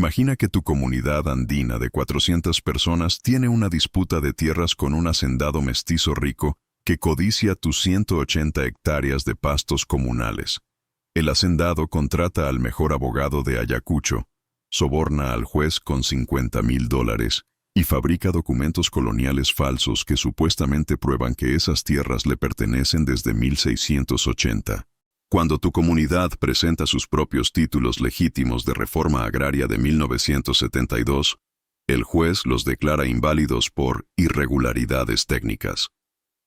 Imagina que tu comunidad andina de 400 personas tiene una disputa de tierras con un hacendado mestizo rico que codicia tus 180 hectáreas de pastos comunales. El hacendado contrata al mejor abogado de Ayacucho, soborna al juez con $50,000 y fabrica documentos coloniales falsos que supuestamente prueban que esas tierras le pertenecen desde 1680. Cuando tu comunidad presenta sus propios títulos legítimos de reforma agraria de 1972, el juez los declara inválidos por irregularidades técnicas.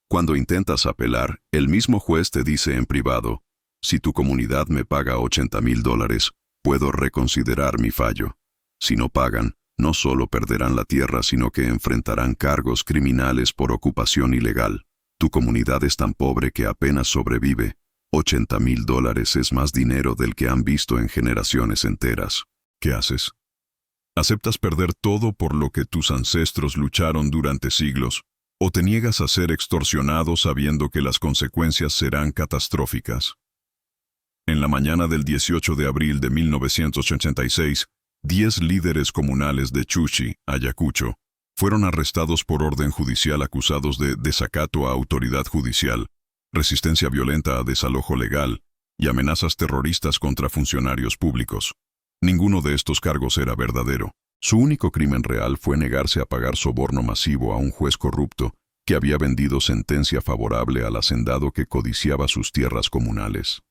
Cuando intentas apelar, el mismo juez te dice en privado: si tu comunidad me paga $80,000, puedo reconsiderar mi fallo. Si no pagan, no solo perderán la tierra, sino que enfrentarán cargos criminales por ocupación ilegal. Tu comunidad es tan pobre que apenas sobrevive. $80,000 es más dinero del que han visto en generaciones enteras. ¿Qué haces? ¿Aceptas perder todo por lo que tus ancestros lucharon durante siglos? ¿O te niegas a ser extorsionado sabiendo que las consecuencias serán catastróficas? En la mañana del 18 de abril de 1986, 10 líderes comunales de Chuchi, Ayacucho, fueron arrestados por orden judicial acusados de desacato a autoridad judicial, resistencia violenta a desalojo legal y amenazas terroristas contra funcionarios públicos. Ninguno de estos cargos era verdadero. Su único crimen real fue negarse a pagar soborno masivo a un juez corrupto que había vendido sentencia favorable al hacendado que codiciaba sus tierras comunales.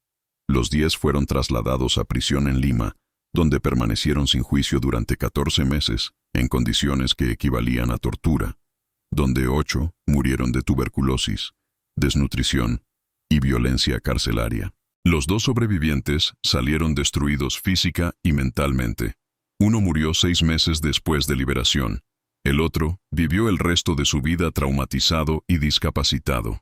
Los 10 fueron trasladados a prisión en Lima, donde permanecieron sin juicio durante 14 meses, en condiciones que equivalían a tortura, donde 8 murieron de tuberculosis, desnutrición y violencia carcelaria. Los 2 sobrevivientes salieron destruidos física y mentalmente. Uno murió 6 meses después de liberación. El otro vivió el resto de su vida traumatizado y discapacitado.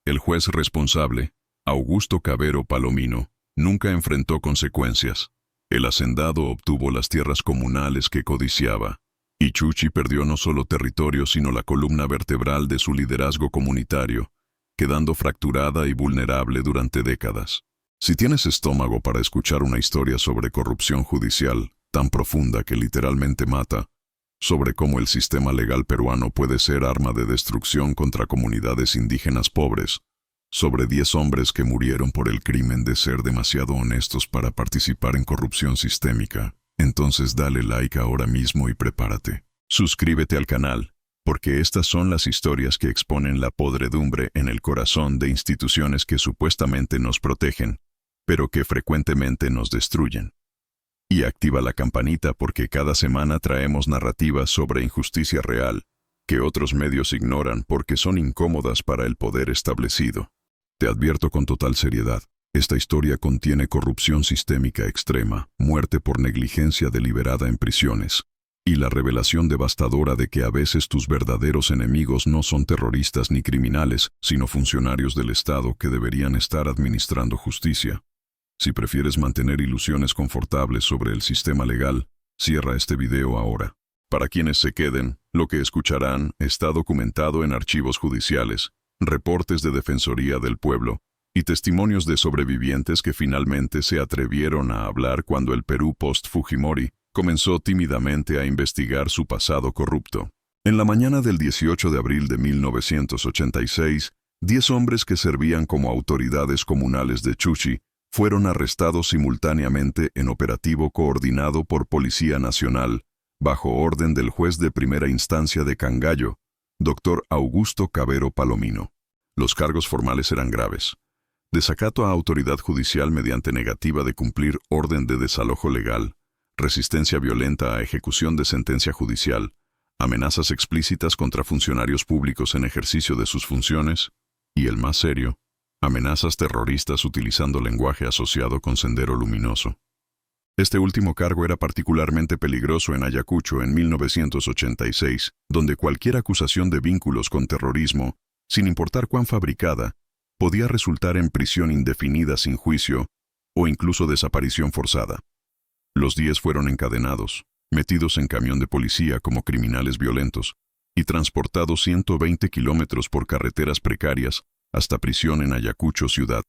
El juez responsable, Augusto Cabero Palomino, nunca enfrentó consecuencias. El hacendado obtuvo las tierras comunales que codiciaba, y Chuchi perdió no solo territorio sino la columna vertebral de su liderazgo comunitario, quedando fracturada y vulnerable durante décadas. Si tienes estómago para escuchar una historia sobre corrupción judicial tan profunda que literalmente mata, sobre cómo el sistema legal peruano puede ser arma de destrucción contra comunidades indígenas pobres, sobre 10 hombres que murieron por el crimen de ser demasiado honestos para participar en corrupción sistémica, entonces dale like ahora mismo y prepárate. Suscríbete al canal, porque estas son las historias que exponen la podredumbre en el corazón de instituciones que supuestamente nos protegen, pero que frecuentemente nos destruyen. Y activa la campanita porque cada semana traemos narrativas sobre injusticia real, que otros medios ignoran porque son incómodas para el poder establecido. Te advierto con total seriedad, esta historia contiene corrupción sistémica extrema, muerte por negligencia deliberada en prisiones, y la revelación devastadora de que a veces tus verdaderos enemigos no son terroristas ni criminales, sino funcionarios del Estado que deberían estar administrando justicia. Si prefieres mantener ilusiones confortables sobre el sistema legal, cierra este video ahora. Para quienes se queden, lo que escucharán está documentado en archivos judiciales, reportes de Defensoría del Pueblo y testimonios de sobrevivientes que finalmente se atrevieron a hablar cuando el Perú post-Fujimori comenzó tímidamente a investigar su pasado corrupto. En la mañana del 18 de abril de 1986, 10 hombres que servían como autoridades comunales de Chuchi fueron arrestados simultáneamente en operativo coordinado por Policía Nacional, bajo orden del juez de primera instancia de Cangallo, Dr. Augusto Cabero Palomino. Los cargos formales eran graves: desacato a autoridad judicial mediante negativa de cumplir orden de desalojo legal, resistencia violenta a ejecución de sentencia judicial, amenazas explícitas contra funcionarios públicos en ejercicio de sus funciones, y el más serio, amenazas terroristas utilizando lenguaje asociado con Sendero Luminoso. Este último cargo era particularmente peligroso en Ayacucho en 1986, donde cualquier acusación de vínculos con terrorismo, sin importar cuán fabricada, podía resultar en prisión indefinida sin juicio o incluso desaparición forzada. Los 10 fueron encadenados, metidos en camión de policía como criminales violentos y transportados 120 kilómetros por carreteras precarias hasta prisión en Ayacucho ciudad,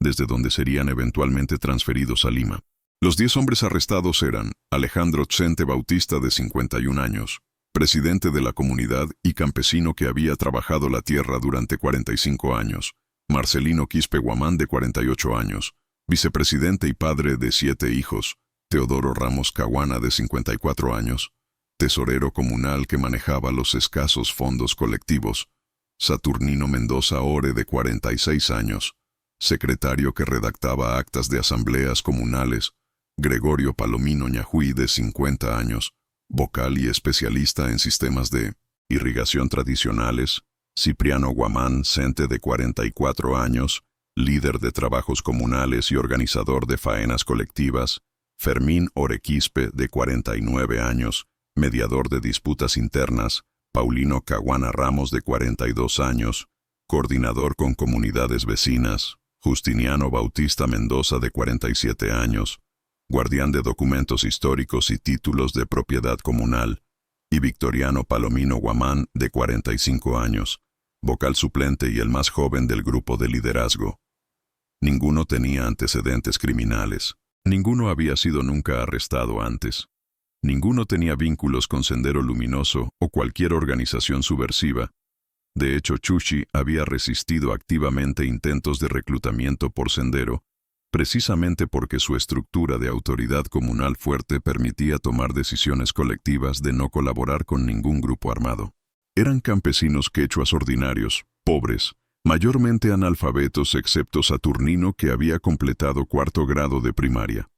desde donde serían eventualmente transferidos a Lima. Los 10 hombres arrestados eran Alejandro Oxente Bautista, de 51 años, presidente de la comunidad y campesino que había trabajado la tierra durante 45 años, Marcelino Quispe Guamán, de 48 años, vicepresidente y padre de 7 hijos, Teodoro Ramos Caguana, de 54 años, tesorero comunal que manejaba los escasos fondos colectivos, Saturnino Mendoza Ore, de 46 años, secretario que redactaba actas de asambleas comunales, Gregorio Palomino Ñahui, de 50 años, vocal y especialista en sistemas de irrigación tradicionales, Cipriano Guamán Cente, de 44 años, líder de trabajos comunales y organizador de faenas colectivas, Fermín Orequispe, de 49 años, mediador de disputas internas, Paulino Caguana Ramos, de 42 años, coordinador con comunidades vecinas, Justiniano Bautista Mendoza, de 47 años, guardián de documentos históricos y títulos de propiedad comunal, y Victoriano Palomino Guamán, de 45 años, vocal suplente y el más joven del grupo de liderazgo. Ninguno tenía antecedentes criminales. Ninguno había sido nunca arrestado antes. Ninguno tenía vínculos con Sendero Luminoso o cualquier organización subversiva. De hecho, Chuchi había resistido activamente intentos de reclutamiento por Sendero, precisamente porque su estructura de autoridad comunal fuerte permitía tomar decisiones colectivas de no colaborar con ningún grupo armado. Eran campesinos quechuas ordinarios, pobres, mayormente analfabetos excepto Saturnino, que había completado 4º grado de primaria.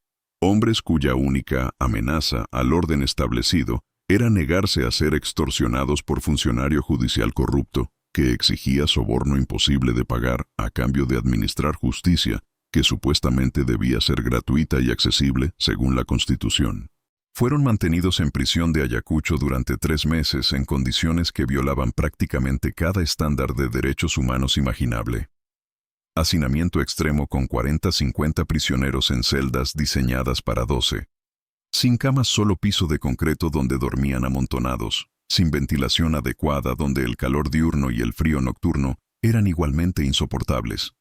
Hombres cuya única amenaza al orden establecido era negarse a ser extorsionados por funcionario judicial corrupto, que exigía soborno imposible de pagar a cambio de administrar justicia, que supuestamente debía ser gratuita y accesible según la Constitución. Fueron mantenidos en prisión de Ayacucho durante 3 meses en condiciones que violaban prácticamente cada estándar de derechos humanos imaginable. Hacinamiento extremo con 40-50 prisioneros en celdas diseñadas para 12. Sin camas, solo piso de concreto donde dormían amontonados, sin ventilación adecuada donde el calor diurno y el frío nocturno eran igualmente insoportables.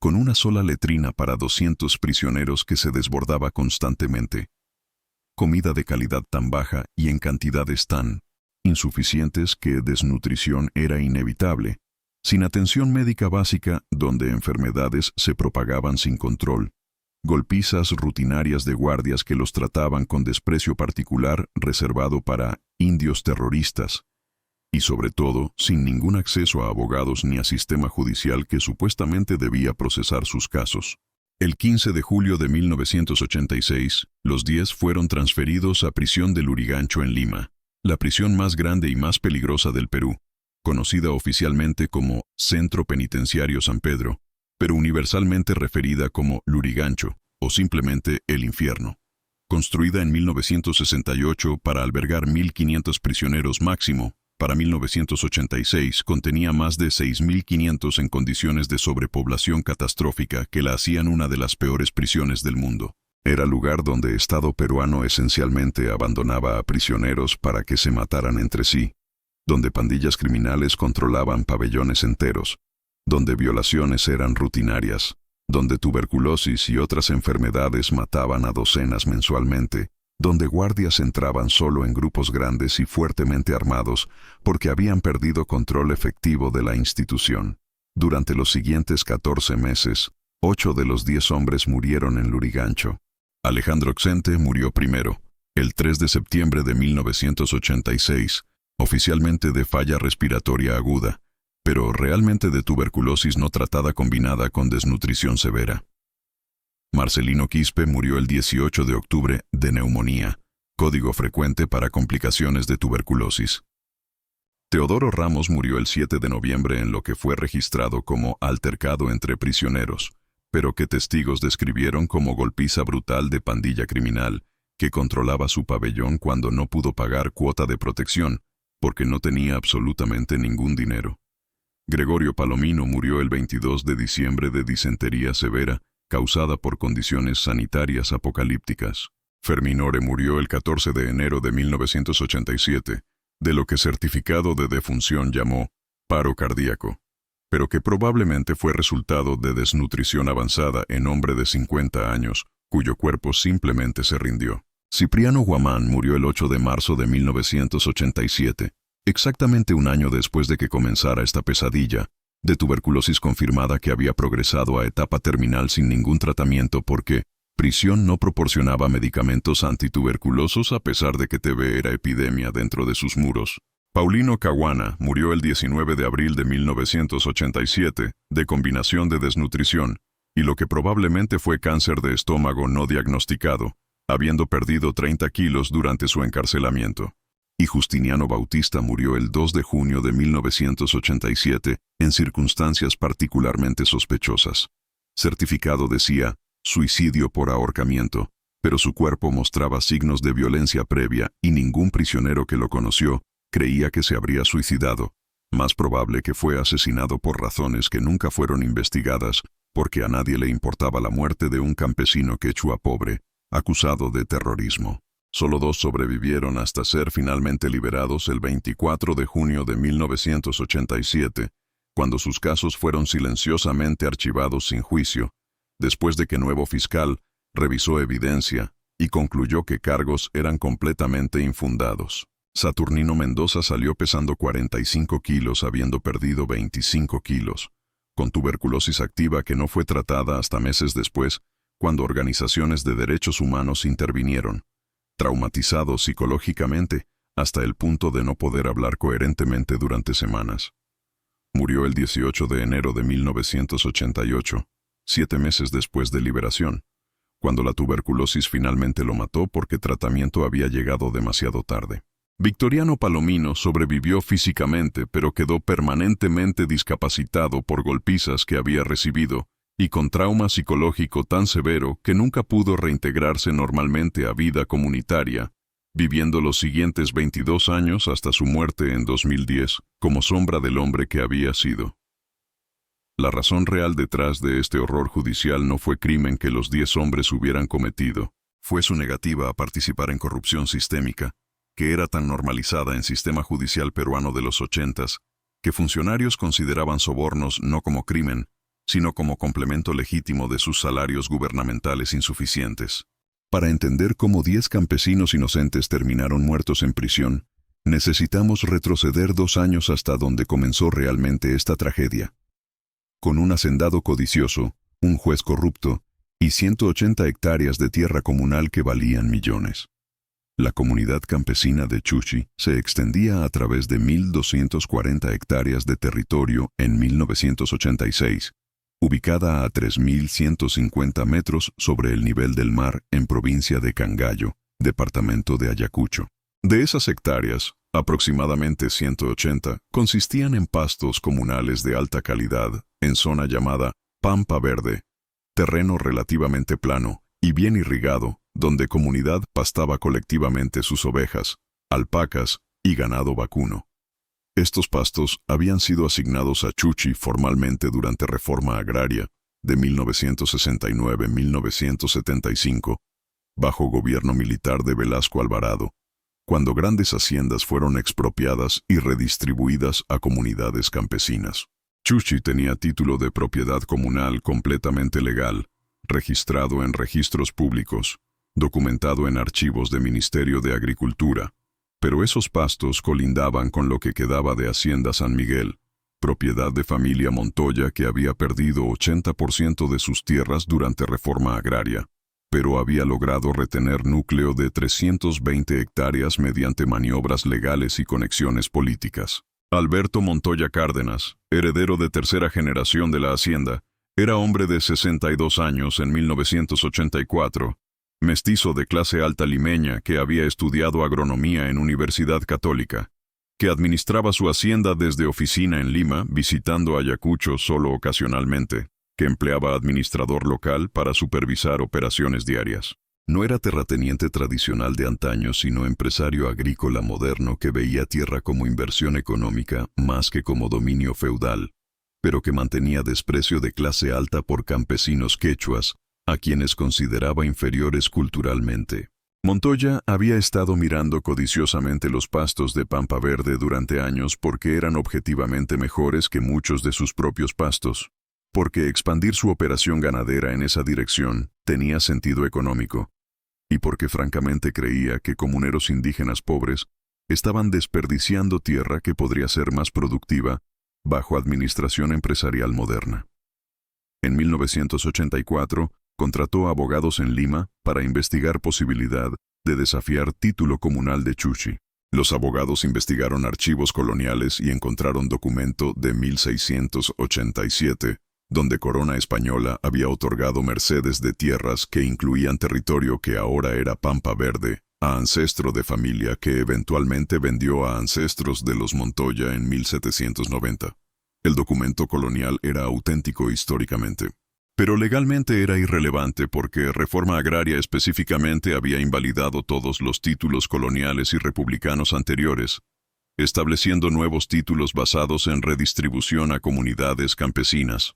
Con una sola letrina para 200 prisioneros que se desbordaba constantemente. Comida de calidad tan baja y en cantidades tan insuficientes que desnutrición era inevitable. Sin atención médica básica, donde enfermedades se propagaban sin control. Golpizas rutinarias de guardias que los trataban con desprecio particular reservado para indios terroristas. Y sobre todo, sin ningún acceso a abogados ni a sistema judicial que supuestamente debía procesar sus casos. El 15 de julio de 1986, los 10 fueron transferidos a prisión de Lurigancho en Lima, la prisión más grande y más peligrosa del Perú, conocida oficialmente como Centro Penitenciario San Pedro, pero universalmente referida como Lurigancho, o simplemente el infierno. Construida en 1968 para albergar 1.500 prisioneros máximo, para 1986 contenía más de 6.500 en condiciones de sobrepoblación catastrófica que la hacían una de las peores prisiones del mundo. Era lugar donde Estado peruano esencialmente abandonaba a prisioneros para que se mataran entre sí, donde pandillas criminales controlaban pabellones enteros, donde violaciones eran rutinarias, donde tuberculosis y otras enfermedades mataban a docenas mensualmente, donde guardias entraban solo en grupos grandes y fuertemente armados porque habían perdido control efectivo de la institución. Durante los siguientes 14 meses, 8 de los 10 hombres murieron en Lurigancho. Alejandro Oxente murió primero, el 3 de septiembre de 1986, oficialmente de falla respiratoria aguda, pero realmente de tuberculosis no tratada combinada con desnutrición severa. Marcelino Quispe murió el 18 de octubre de neumonía, código frecuente para complicaciones de tuberculosis. Teodoro Ramos murió el 7 de noviembre en lo que fue registrado como altercado entre prisioneros, pero que testigos describieron como golpiza brutal de pandilla criminal que controlaba su pabellón cuando no pudo pagar cuota de protección, porque no tenía absolutamente ningún dinero. Gregorio Palomino murió el 22 de diciembre de disentería severa, causada por condiciones sanitarias apocalípticas. Fermín Ore murió el 14 de enero de 1987, de lo que certificado de defunción llamó paro cardíaco, pero que probablemente fue resultado de desnutrición avanzada en hombre de 50 años, cuyo cuerpo simplemente se rindió. Cipriano Guamán murió el 8 de marzo de 1987, exactamente un año después de que comenzara esta pesadilla de tuberculosis confirmada que había progresado a etapa terminal sin ningún tratamiento porque prisión no proporcionaba medicamentos antituberculosos a pesar de que TB era epidemia dentro de sus muros. Paulino Caguana murió el 19 de abril de 1987 de combinación de desnutrición y lo que probablemente fue cáncer de estómago no diagnosticado, habiendo perdido 30 kilos durante su encarcelamiento. Y Justiniano Bautista murió el 2 de junio de 1987 en circunstancias particularmente sospechosas. Certificado decía suicidio por ahorcamiento, pero su cuerpo mostraba signos de violencia previa y ningún prisionero que lo conoció creía que se habría suicidado. Más probable que fue asesinado por razones que nunca fueron investigadas, porque a nadie le importaba la muerte de un campesino quechua pobre, acusado de terrorismo. Solo 2 sobrevivieron hasta ser finalmente liberados el 24 de junio de 1987, cuando sus casos fueron silenciosamente archivados sin juicio, después de que nuevo fiscal revisó evidencia y concluyó que cargos eran completamente infundados. Saturnino Mendoza salió pesando 45 kilos habiendo perdido 25 kilos, con tuberculosis activa que no fue tratada hasta meses después, cuando organizaciones de derechos humanos intervinieron, traumatizado psicológicamente hasta el punto de no poder hablar coherentemente durante semanas. Murió el 18 de enero de 1988, 7 meses después de liberación, cuando la tuberculosis finalmente lo mató porque tratamiento había llegado demasiado tarde. Victoriano Palomino sobrevivió físicamente, pero quedó permanentemente discapacitado por golpizas que había recibido y con trauma psicológico tan severo que nunca pudo reintegrarse normalmente a vida comunitaria, viviendo los siguientes 22 años hasta su muerte en 2010 como sombra del hombre que había sido. La razón real detrás de este horror judicial no fue crimen que los 10 hombres hubieran cometido, fue su negativa a participar en corrupción sistémica, que era tan normalizada en sistema judicial peruano de los 80s, que funcionarios consideraban sobornos no como crimen, sino como complemento legítimo de sus salarios gubernamentales insuficientes. Para entender cómo 10 campesinos inocentes terminaron muertos en prisión, necesitamos retroceder 2 años hasta donde comenzó realmente esta tragedia. Con un hacendado codicioso, un juez corrupto y 180 hectáreas de tierra comunal que valían millones. La comunidad campesina de Chuchi se extendía a través de 1.240 hectáreas de territorio en 1986, ubicada a 3.150 metros sobre el nivel del mar en provincia de Cangallo, departamento de Ayacucho. De esas hectáreas, aproximadamente 180 consistían en pastos comunales de alta calidad en zona llamada Pampa Verde, terreno relativamente plano y bien irrigado, donde comunidad pastaba colectivamente sus ovejas, alpacas y ganado vacuno. Estos pastos habían sido asignados a Chuchi formalmente durante Reforma Agraria de 1969-1975, bajo gobierno militar de Velasco Alvarado, cuando grandes haciendas fueron expropiadas y redistribuidas a comunidades campesinas. Chuchi tenía título de propiedad comunal completamente legal, registrado en registros públicos, documentado en archivos de Ministerio de Agricultura, pero esos pastos colindaban con lo que quedaba de Hacienda San Miguel, propiedad de familia Montoya que había perdido 80% de sus tierras durante Reforma Agraria, pero había logrado retener núcleo de 320 hectáreas mediante maniobras legales y conexiones políticas. Alberto Montoya Cárdenas, heredero de tercera generación de la hacienda, era hombre de 62 años en 1984, mestizo de clase alta limeña que había estudiado agronomía en Universidad Católica, que administraba su hacienda desde oficina en Lima, visitando Ayacucho solo ocasionalmente, que empleaba administrador local para supervisar operaciones diarias. No era terrateniente tradicional de antaño, sino empresario agrícola moderno que veía tierra como inversión económica más que como dominio feudal, pero que mantenía desprecio de clase alta por campesinos quechuas, a quienes consideraba inferiores culturalmente. Montoya había estado mirando codiciosamente los pastos de Pampa Verde durante años porque eran objetivamente mejores que muchos de sus propios pastos, porque expandir su operación ganadera en esa dirección tenía sentido económico, y porque francamente creía que comuneros indígenas pobres estaban desperdiciando tierra que podría ser más productiva bajo administración empresarial moderna. En 1984, contrató abogados en Lima para investigar posibilidad de desafiar título comunal de Chuchi. Los abogados investigaron archivos coloniales y encontraron documento de 1687, donde Corona Española había otorgado mercedes de tierras que incluían territorio que ahora era Pampa Verde, a ancestro de familia que eventualmente vendió a ancestros de los Montoya en 1790. El documento colonial era auténtico históricamente, pero legalmente era irrelevante porque Reforma Agraria específicamente había invalidado todos los títulos coloniales y republicanos anteriores, estableciendo nuevos títulos basados en redistribución a comunidades campesinas.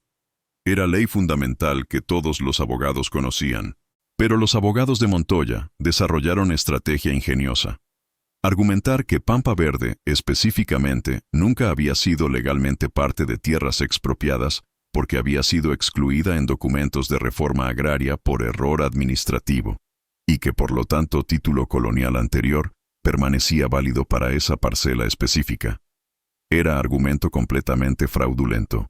Era ley fundamental que todos los abogados conocían, pero los abogados de Montoya desarrollaron estrategia ingeniosa. Argumentar que Pampa Verde, específicamente, nunca había sido legalmente parte de tierras expropiadas porque había sido excluida en documentos de reforma agraria por error administrativo, y que por lo tanto título colonial anterior permanecía válido para esa parcela específica. Era argumento completamente fraudulento.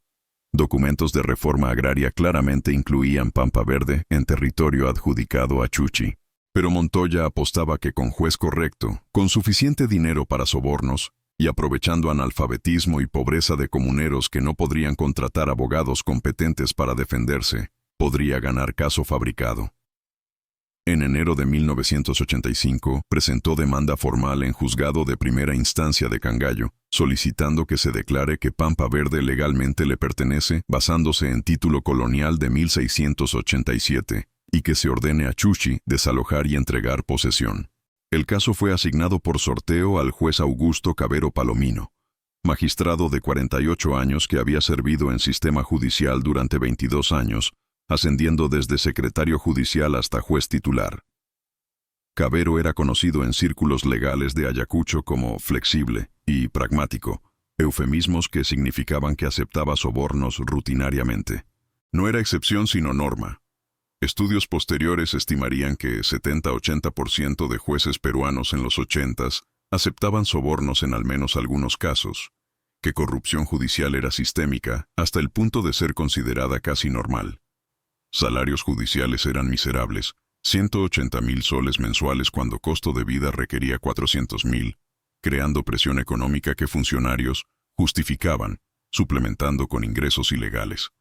Documentos de reforma agraria claramente incluían Pampa Verde en territorio adjudicado a Chuchi. Pero Montoya apostaba que con juez correcto, con suficiente dinero para sobornos, y aprovechando analfabetismo y pobreza de comuneros que no podrían contratar abogados competentes para defenderse, podría ganar caso fabricado. En enero de 1985, presentó demanda formal en juzgado de primera instancia de Cangallo, solicitando que se declare que Pampa Verde legalmente le pertenece basándose en título colonial de 1687, y que se ordene a Chuchi desalojar y entregar posesión. El caso fue asignado por sorteo al juez Augusto Cavero Palomino, magistrado de 48 años que había servido en sistema judicial durante 22 años, ascendiendo desde secretario judicial hasta juez titular. Cavero era conocido en círculos legales de Ayacucho como flexible y pragmático, eufemismos que significaban que aceptaba sobornos rutinariamente. No era excepción sino norma. Estudios posteriores estimarían que 70-80% de jueces peruanos en los 80s aceptaban sobornos en al menos algunos casos, que corrupción judicial era sistémica hasta el punto de ser considerada casi normal. Salarios judiciales eran miserables, 180,000 soles mensuales cuando costo de vida requería 400,000, creando presión económica que funcionarios justificaban, suplementando con ingresos ilegales.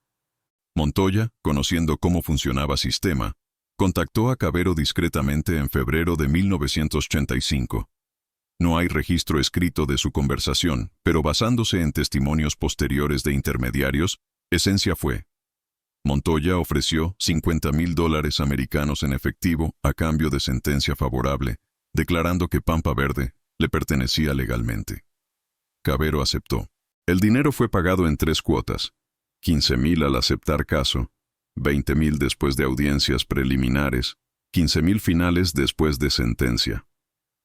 Montoya, conociendo cómo funcionaba sistema, contactó a Cavero discretamente en febrero de 1985. No hay registro escrito de su conversación, pero basándose en testimonios posteriores de intermediarios, esencia fue: Montoya ofreció $50,000 americanos en efectivo a cambio de sentencia favorable, declarando que Pampa Verde le pertenecía legalmente. Cavero aceptó. El dinero fue pagado en 3 cuotas. 15,000 al aceptar caso, 20,000 después de audiencias preliminares, 15,000 finales después de sentencia.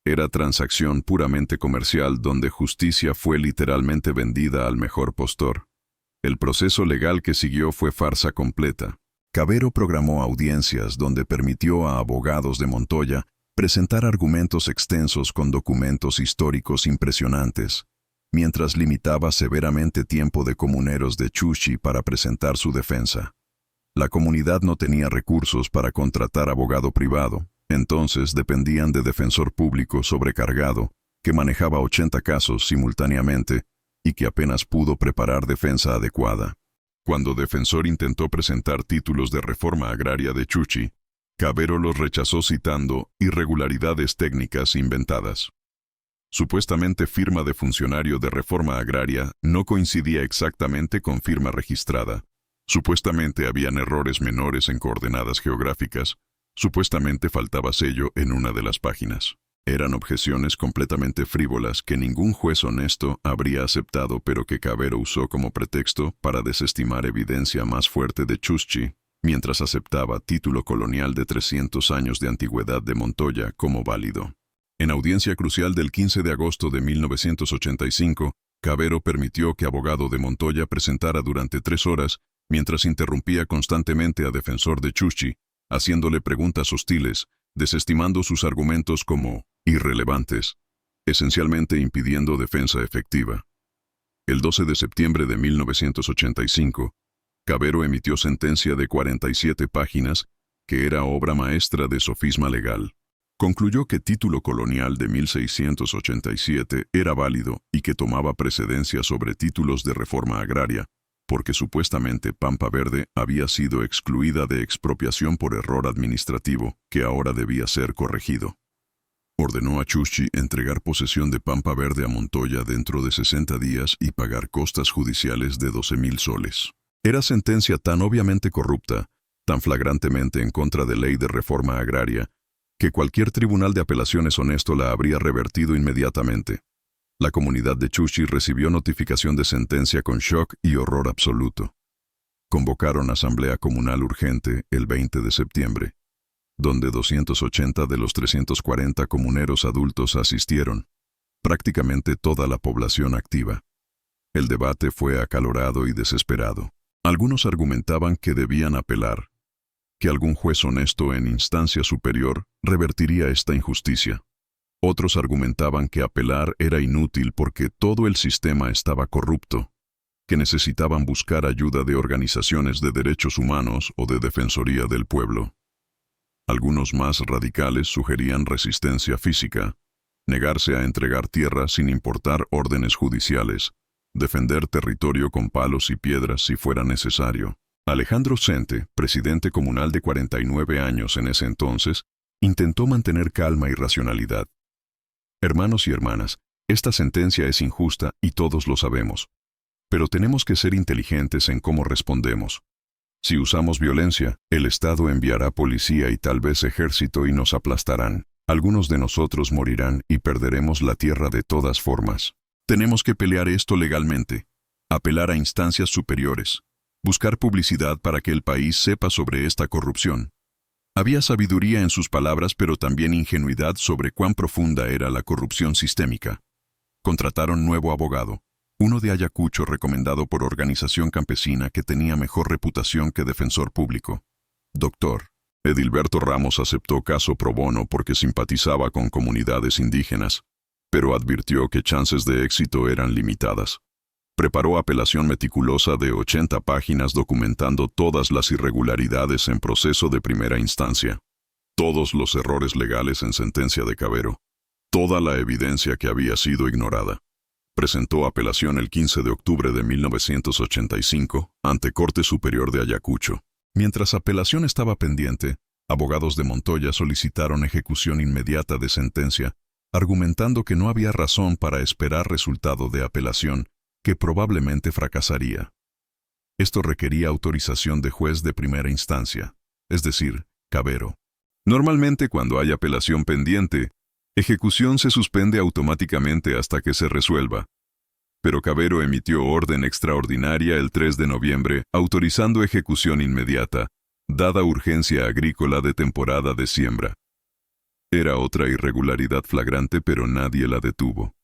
Era transacción puramente comercial donde justicia fue literalmente vendida al mejor postor. El proceso legal que siguió fue farsa completa. Cavero programó audiencias donde permitió a abogados de Montoya presentar argumentos extensos con documentos históricos impresionantes, mientras limitaba severamente tiempo de comuneros de Chuchi para presentar su defensa. La comunidad no tenía recursos para contratar abogado privado, entonces dependían de defensor público sobrecargado, que manejaba 80 casos simultáneamente y que apenas pudo preparar defensa adecuada. Cuando defensor intentó presentar títulos de reforma agraria de Chuchi, Cavero los rechazó citando irregularidades técnicas inventadas. Supuestamente firma de funcionario de reforma agraria no coincidía exactamente con firma registrada. Supuestamente habían errores menores en coordenadas geográficas. Supuestamente faltaba sello en una de las páginas. Eran objeciones completamente frívolas que ningún juez honesto habría aceptado, pero que Cavero usó como pretexto para desestimar evidencia más fuerte de Chuchi, mientras aceptaba título colonial de 300 años de antigüedad de Montoya como válido. En audiencia crucial del 15 de agosto de 1985, Cavero permitió que abogado de Montoya presentara durante 3 horas mientras interrumpía constantemente a defensor de Chuchi, haciéndole preguntas hostiles, desestimando sus argumentos como irrelevantes, esencialmente impidiendo defensa efectiva. El 12 de septiembre de 1985, Cavero emitió sentencia de 47 páginas, que era obra maestra de sofisma legal. Concluyó que título colonial de 1687 era válido y que tomaba precedencia sobre títulos de reforma agraria, porque supuestamente Pampa Verde había sido excluida de expropiación por error administrativo, que ahora debía ser corregido. Ordenó a Chuchi entregar posesión de Pampa Verde a Montoya dentro de 60 días y pagar costas judiciales de 12,000 soles. Era sentencia tan obviamente corrupta, tan flagrantemente en contra de ley de reforma agraria, que cualquier tribunal de apelaciones honesto la habría revertido inmediatamente. La comunidad de Chuchi recibió notificación de sentencia con shock y horror absoluto. Convocaron asamblea comunal urgente el 20 de septiembre, donde 280 de los 340 comuneros adultos asistieron, prácticamente toda la población activa. El debate fue acalorado y desesperado. Algunos argumentaban que debían apelar, que algún juez honesto en instancia superior revertiría esta injusticia. Otros argumentaban que apelar era inútil porque todo el sistema estaba corrupto, que necesitaban buscar ayuda de organizaciones de derechos humanos o de defensoría del pueblo. Algunos más radicales sugerían resistencia física, negarse a entregar tierra sin importar órdenes judiciales, defender territorio con palos y piedras si fuera necesario. Alejandro Sente, presidente comunal de 49 años en ese entonces, intentó mantener calma y racionalidad. Hermanos y hermanas, esta sentencia es injusta y todos lo sabemos. Pero tenemos que ser inteligentes en cómo respondemos. Si usamos violencia, el Estado enviará policía y tal vez ejército y nos aplastarán. Algunos de nosotros morirán y perderemos la tierra de todas formas. Tenemos que pelear esto legalmente, apelar a instancias superiores, buscar publicidad para que el país sepa sobre esta corrupción. Había sabiduría en sus palabras, pero también ingenuidad sobre cuán profunda era la corrupción sistémica. Contrataron nuevo abogado, uno de Ayacucho recomendado por organización campesina que tenía mejor reputación que defensor público. Dr. Edilberto Ramos aceptó caso pro bono porque simpatizaba con comunidades indígenas, pero advirtió que chances de éxito eran limitadas. Preparó apelación meticulosa de 80 páginas documentando todas las irregularidades en proceso de primera instancia, todos los errores legales en sentencia de Cavero, toda la evidencia que había sido ignorada. Presentó apelación el 15 de octubre de 1985 ante Corte Superior de Ayacucho. Mientras apelación estaba pendiente, abogados de Montoya solicitaron ejecución inmediata de sentencia, argumentando que no había razón para esperar resultado de apelación, que probablemente fracasaría. Esto requería autorización de juez de primera instancia, es decir, Cavero. Normalmente cuando hay apelación pendiente, ejecución se suspende automáticamente hasta que se resuelva. Pero Cavero emitió orden extraordinaria el 3 de noviembre autorizando ejecución inmediata, dada urgencia agrícola de temporada de siembra. Era otra irregularidad flagrante, pero nadie la detuvo.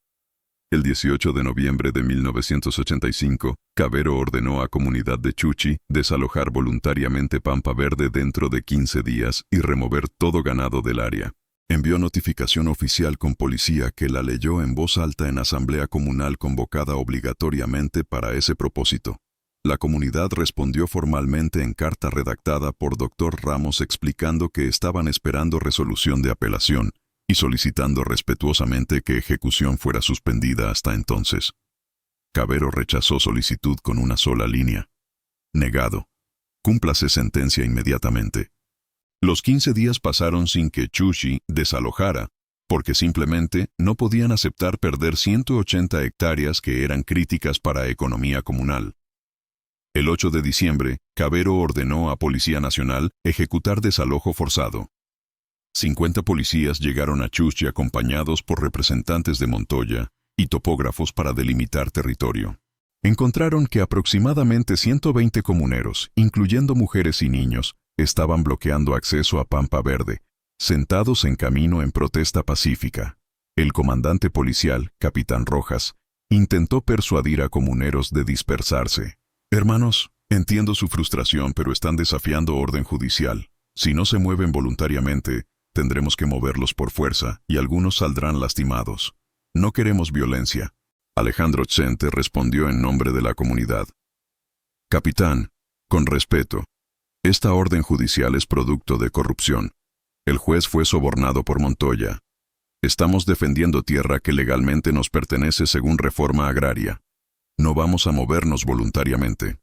El 18 de noviembre de 1985, Cavero ordenó a comunidad de Chuchi desalojar voluntariamente Pampa Verde dentro de 15 días y remover todo ganado del área. Envió notificación oficial con policía que la leyó en voz alta en asamblea comunal convocada obligatoriamente para ese propósito. La comunidad respondió formalmente en carta redactada por Dr. Ramos explicando que estaban esperando resolución de apelación y solicitando respetuosamente que ejecución fuera suspendida hasta entonces. Cavero rechazó solicitud con una sola línea. Negado. Cúmplase sentencia inmediatamente. Los 15 días pasaron sin que Chuchi desalojara, porque simplemente no podían aceptar perder 180 hectáreas que eran críticas para economía comunal. El 8 de diciembre, Cavero ordenó a Policía Nacional ejecutar desalojo forzado. 50 policías llegaron a Chuchi acompañados por representantes de Montoya y topógrafos para delimitar territorio. Encontraron que aproximadamente 120 comuneros, incluyendo mujeres y niños, estaban bloqueando acceso a Pampa Verde, sentados en camino en protesta pacífica. El comandante policial, Capitán Rojas, intentó persuadir a comuneros de dispersarse. Hermanos, Entiendo su frustración, pero están desafiando orden judicial. Si no se mueven voluntariamente, tendremos que moverlos por fuerza y algunos saldrán lastimados. No queremos violencia. Alejandro Chente respondió en nombre de la comunidad. Capitán, con respeto, esta orden judicial es producto de corrupción. El juez fue sobornado por Montoya. Estamos defendiendo tierra que legalmente nos pertenece según reforma agraria. No vamos a movernos voluntariamente.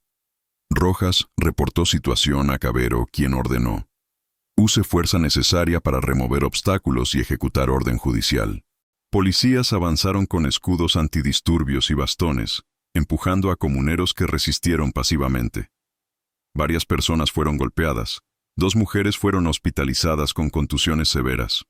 Rojas reportó situación a Cavero, quien ordenó: use fuerza necesaria para remover obstáculos y ejecutar orden judicial. Policías avanzaron con escudos antidisturbios y bastones, empujando a comuneros que resistieron pasivamente. Varias personas fueron golpeadas. 2 mujeres fueron hospitalizadas con contusiones severas.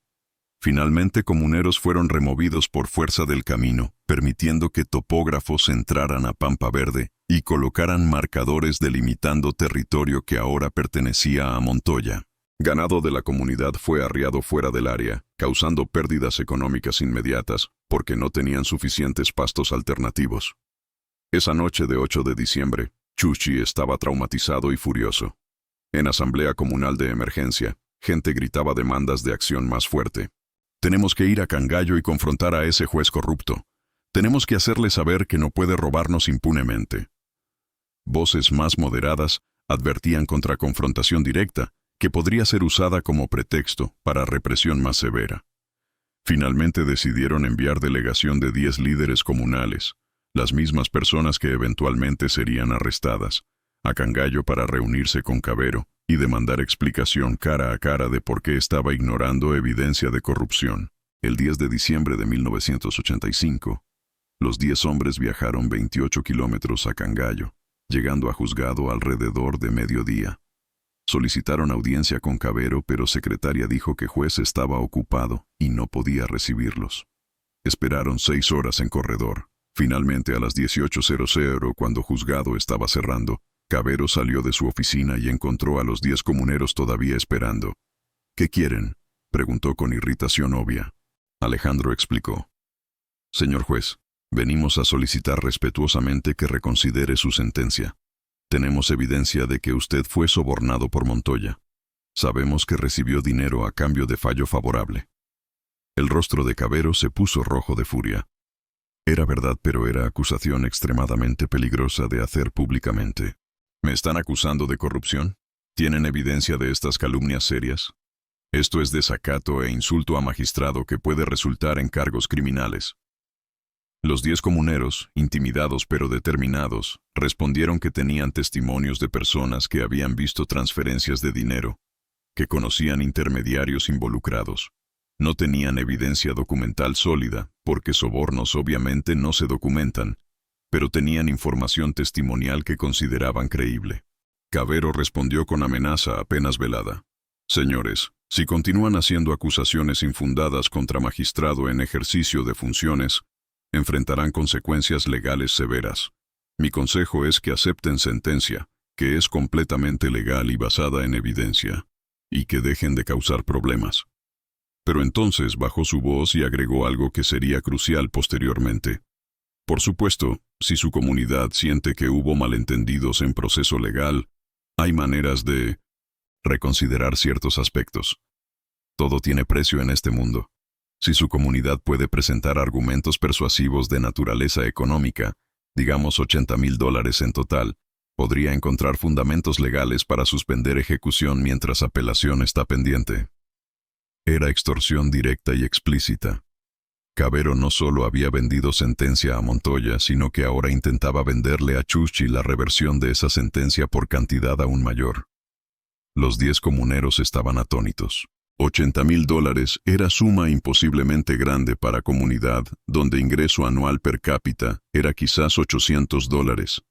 Finalmente, comuneros fueron removidos por fuerza del camino, permitiendo que topógrafos entraran a Pampa Verde y colocaran marcadores delimitando territorio que ahora pertenecía a Montoya. Ganado de la comunidad fue arriado fuera del área, causando pérdidas económicas inmediatas, porque no tenían suficientes pastos alternativos. Esa noche de 8 de diciembre, Chuchi estaba traumatizado y furioso. En asamblea comunal de emergencia, gente gritaba demandas de acción más fuerte. Tenemos que ir a Cangallo y confrontar a ese juez corrupto. Tenemos que hacerle saber que no puede robarnos impunemente. Voces más moderadas advertían contra confrontación directa, que podría ser usada como pretexto para represión más severa. Finalmente decidieron enviar delegación de 10 líderes comunales, las mismas personas que eventualmente serían arrestadas, a Cangallo para reunirse con Cavero y demandar explicación cara a cara de por qué estaba ignorando evidencia de corrupción. El 10 de diciembre de 1985, los 10 hombres viajaron 28 kilómetros a Cangallo, llegando a juzgado alrededor de mediodía. Solicitaron audiencia con Cavero, pero secretaria dijo que juez estaba ocupado y no podía recibirlos. Esperaron 6 horas en corredor. Finalmente, a las 18:00, cuando juzgado estaba cerrando, Cavero salió de su oficina y encontró a los 10 comuneros todavía esperando. ¿Qué quieren?, preguntó con irritación obvia. Alejandro explicó. Señor juez, venimos a solicitar respetuosamente que reconsidere su sentencia. Tenemos evidencia de que usted fue sobornado por Montoya. Sabemos que recibió dinero a cambio de fallo favorable. El rostro de Cavero se puso rojo de furia. Era verdad, pero era acusación extremadamente peligrosa de hacer públicamente. ¿Me están acusando de corrupción? ¿Tienen evidencia de estas calumnias serias? Esto es desacato e insulto a magistrado que puede resultar en cargos criminales. Los 10 comuneros, intimidados pero determinados, respondieron que tenían testimonios de personas que habían visto transferencias de dinero, que conocían intermediarios involucrados. No tenían evidencia documental sólida, porque sobornos obviamente no se documentan, pero tenían información testimonial que consideraban creíble. Cavero respondió con amenaza apenas velada. Señores, si continúan haciendo acusaciones infundadas contra magistrado en ejercicio de funciones, enfrentarán consecuencias legales severas. Mi consejo es que acepten sentencia, que es completamente legal y basada en evidencia, y que dejen de causar problemas. Pero entonces bajó su voz y agregó algo que sería crucial posteriormente. Por supuesto, si su comunidad siente que hubo malentendidos en proceso legal, hay maneras de reconsiderar ciertos aspectos. Todo tiene precio en este mundo. Si su comunidad puede presentar argumentos persuasivos de naturaleza económica, digamos $80,000 en total, podría encontrar fundamentos legales para suspender ejecución mientras apelación está pendiente. Era extorsión directa y explícita. Cavero no solo había vendido sentencia a Montoya, sino que ahora intentaba venderle a Chuchi la reversión de esa sentencia por cantidad aún mayor. Los 10 comuneros estaban atónitos. $80,000 era suma imposiblemente grande para comunidad donde ingreso anual per cápita era quizás $800,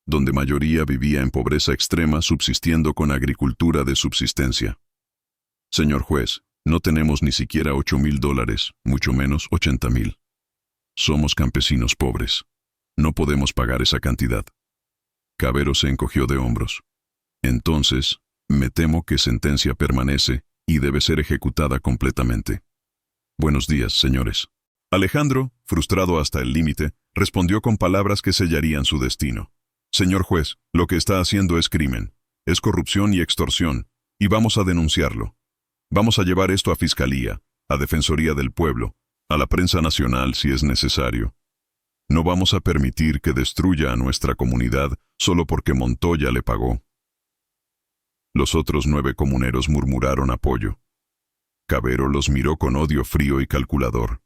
donde mayoría vivía en pobreza extrema subsistiendo con agricultura de subsistencia. Señor juez, no tenemos ni siquiera $8,000, mucho menos $80,000. Somos campesinos pobres. No podemos pagar esa cantidad. Cavero se encogió de hombros. Entonces, me temo que sentencia permanece y debe ser ejecutada completamente. Buenos días, señores. Alejandro, frustrado hasta el límite, respondió con palabras que sellarían su destino. Señor juez, lo que está haciendo es crimen, es corrupción y extorsión, y vamos a denunciarlo. Vamos a llevar esto a Fiscalía, a Defensoría del Pueblo, a la prensa nacional si es necesario. No vamos a permitir que destruya a nuestra comunidad solo porque Montoya le pagó. Los otros 9 comuneros murmuraron apoyo. Cavero los miró con odio frío y calculador.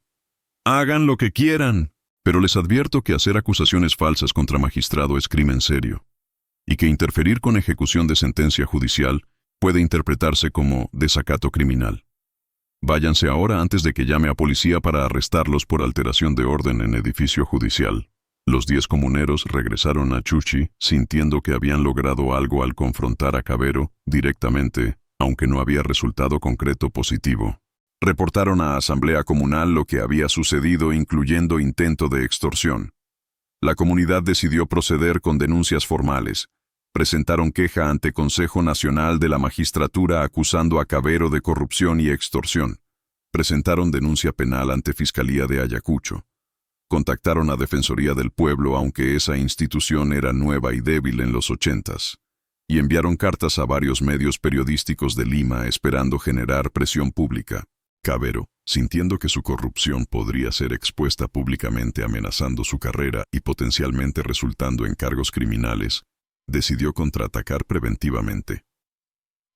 Hagan lo que quieran, pero les advierto que hacer acusaciones falsas contra magistrado es crimen serio, y que interferir con ejecución de sentencia judicial puede interpretarse como desacato criminal. Váyanse ahora antes de que llame a policía para arrestarlos por alteración de orden en edificio judicial. Los 10 comuneros regresaron a Chuchi sintiendo que habían logrado algo al confrontar a Cavero directamente, aunque no había resultado concreto positivo. Reportaron a Asamblea Comunal lo que había sucedido, incluyendo intento de extorsión. La comunidad decidió proceder con denuncias formales. Presentaron queja ante Consejo Nacional de la Magistratura acusando a Cavero de corrupción y extorsión. Presentaron denuncia penal ante Fiscalía de Ayacucho. Contactaron a Defensoría del Pueblo, aunque esa institución era nueva y débil en los 80s. Y enviaron cartas a varios medios periodísticos de Lima esperando generar presión pública. Cavero, sintiendo que su corrupción podría ser expuesta públicamente amenazando su carrera y potencialmente resultando en cargos criminales, decidió contraatacar preventivamente.